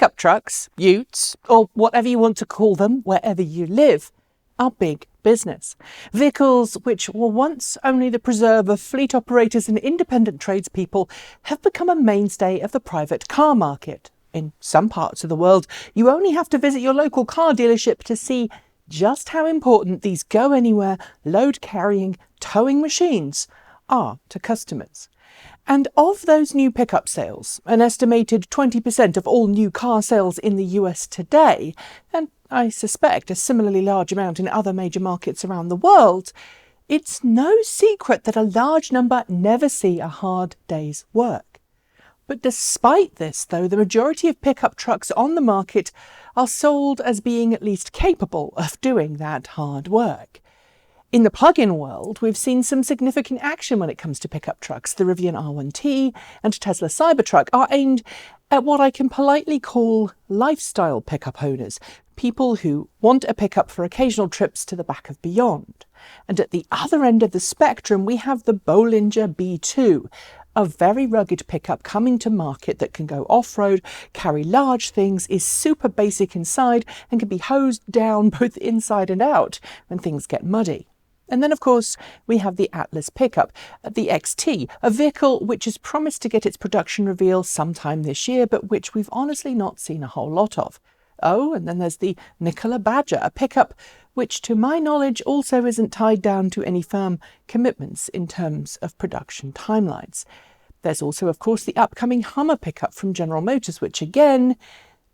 Pickup trucks, utes, or whatever you want to call them wherever you live, are big business. Vehicles which were once only the preserve of fleet operators and independent tradespeople have become a mainstay of the private car market. In some parts of the world, you only have to visit your local car dealership to see just how important these go-anywhere, load-carrying, towing machines are to customers. And of those new pickup sales, an estimated 20% of all new car sales in the US today, and I suspect a similarly large amount in other major markets around the world, it's no secret that a large number never see a hard day's work. But despite this, though, the majority of pickup trucks on the market are sold as being at least capable of doing that hard work. In the plug-in world, we've seen some significant action when it comes to pickup trucks. The Rivian R1T and Tesla Cybertruck are aimed at what I can politely call lifestyle pickup owners, people who want a pickup for occasional trips to the back of beyond. And at the other end of the spectrum, we have the Bollinger B2, a very rugged pickup coming to market that can go off-road, carry large things, is super basic inside, and can be hosed down both inside and out when things get muddy. And then, of course, we have the Atlas pickup, the XT, a vehicle which is promised to get its production reveal sometime this year, but which we've honestly not seen a whole lot of. Oh, and then there's the Nikola Badger, a pickup which, to my knowledge, also isn't tied down to any firm commitments in terms of production timelines. There's also, of course, the upcoming Hummer pickup from General Motors, which again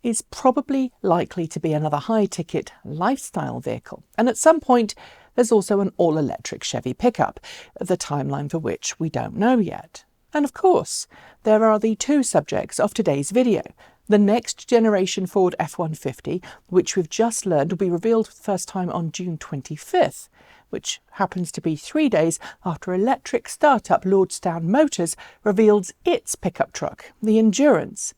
is probably likely to be another high-ticket lifestyle vehicle. And at some point, there's also an all-electric Chevy pickup, the timeline for which we don't know yet. And of course, there are the two subjects of today's video. The next generation Ford F-150, which we've just learned will be revealed for the first time on June 25th, which happens to be 3 days after electric startup Lordstown Motors reveals its pickup truck, the Endurance.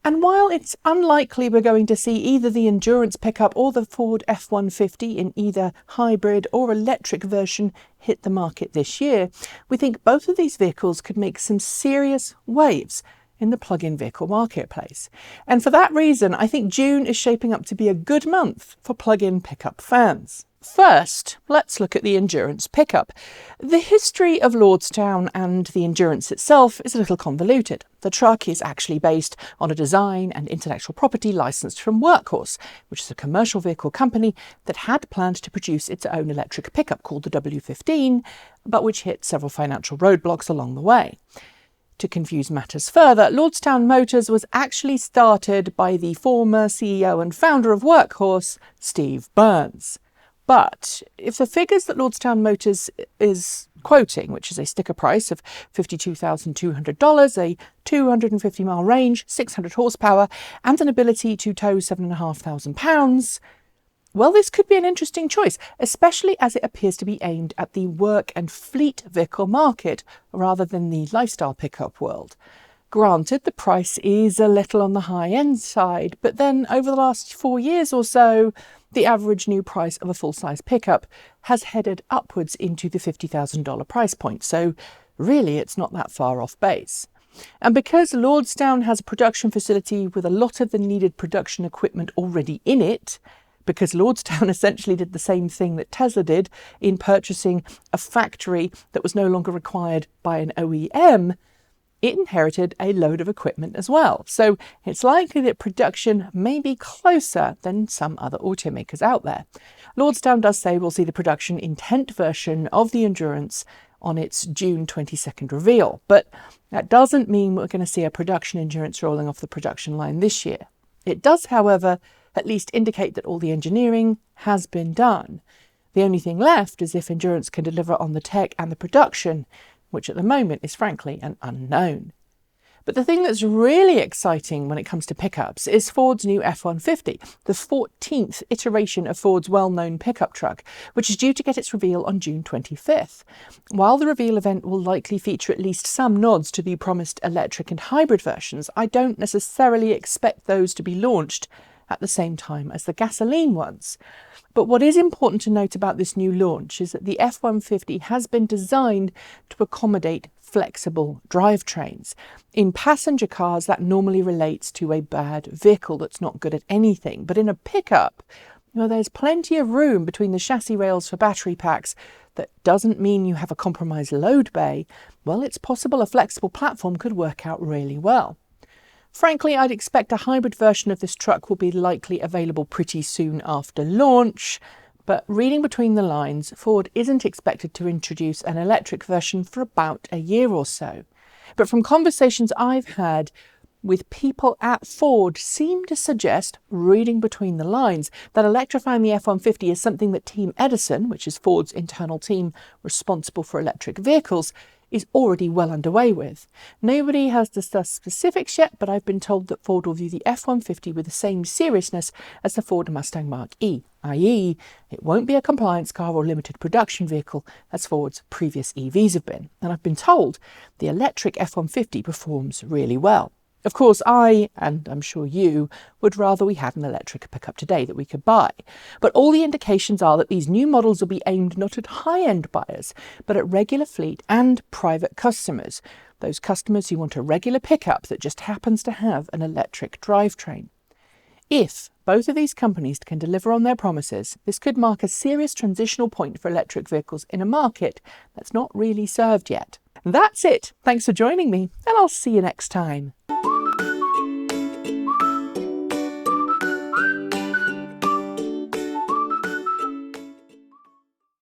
And while it's unlikely we're going to see either the Endurance pickup or the Ford F-150 in either hybrid or electric version hit the market this year, we think both of these vehicles could make some serious waves in the plug-in vehicle marketplace. And for that reason, I think June is shaping up to be a good month for plug-in pickup fans. First, let's look at the Endurance pickup. The history of Lordstown and the Endurance itself is a little convoluted. The truck is actually based on a design and intellectual property licensed from Workhorse, which is a commercial vehicle company that had planned to produce its own electric pickup called the W15, but which hit several financial roadblocks along the way. To confuse matters further, Lordstown Motors was actually started by the former CEO and founder of Workhorse, Steve Burns. But if the figures that Lordstown Motors is quoting, which is a sticker price of $52,200, a 250-mile range, 600 horsepower, and an ability to tow 7,500 pounds, well, this could be an interesting choice, especially as it appears to be aimed at the work and fleet vehicle market rather than the lifestyle pickup world. Granted, the price is a little on the high-end side, but then over the last 4 years or so, the average new price of a full-size pickup has headed upwards into the $50,000 price point, so really it's not that far off base. And because Lordstown has a production facility with a lot of the needed production equipment already in it, because Lordstown essentially did the same thing that Tesla did in purchasing a factory that was no longer required by an OEM, it inherited a load of equipment as well. So it's likely that production may be closer than some other automakers out there. Lordstown does say we'll see the production intent version of the Endurance on its June 22nd reveal, but that doesn't mean we're going to see a production Endurance rolling off the production line this year. It does, however, at least indicate that all the engineering has been done. The only thing left is if Endurance can deliver on the tech and the production, which at the moment is frankly an unknown. But the thing that's really exciting when it comes to pickups is Ford's new F-150, the 14th iteration of Ford's well-known pickup truck, which is due to get its reveal on June 25th. While the reveal event will likely feature at least some nods to the promised electric and hybrid versions, I don't necessarily expect those to be launched at the same time as the gasoline ones. But what is important to note about this new launch is that the F-150 has been designed to accommodate flexible drivetrains. In passenger cars, that normally relates to a bad vehicle that's not good at anything. But in a pickup, there's plenty of room between the chassis rails for battery packs. That doesn't mean you have a compromised load bay. Well, it's possible a flexible platform could work out really well. Frankly, I'd expect a hybrid version of this truck will be likely available pretty soon after launch. But reading between the lines, Ford isn't expected to introduce an electric version for about a year or so. But from conversations I've had with people at Ford seem to suggest, reading between the lines, that electrifying the F-150 is something that Team Edison, which is Ford's internal team responsible for electric vehicles, is already well underway with. Nobody has discussed specifics yet, but I've been told that Ford will view the F-150 with the same seriousness as the Ford Mustang Mach-E, i.e. it won't be a compliance car or limited production vehicle as Ford's previous EVs have been. And I've been told the electric F-150 performs really well. Of course, I, and I'm sure you, would rather we had an electric pickup today that we could buy. But all the indications are that these new models will be aimed not at high-end buyers, but at regular fleet and private customers. Those customers who want a regular pickup that just happens to have an electric drivetrain. If both of these companies can deliver on their promises, this could mark a serious transitional point for electric vehicles in a market that's not really served yet. That's it. Thanks for joining me, and I'll see you next time.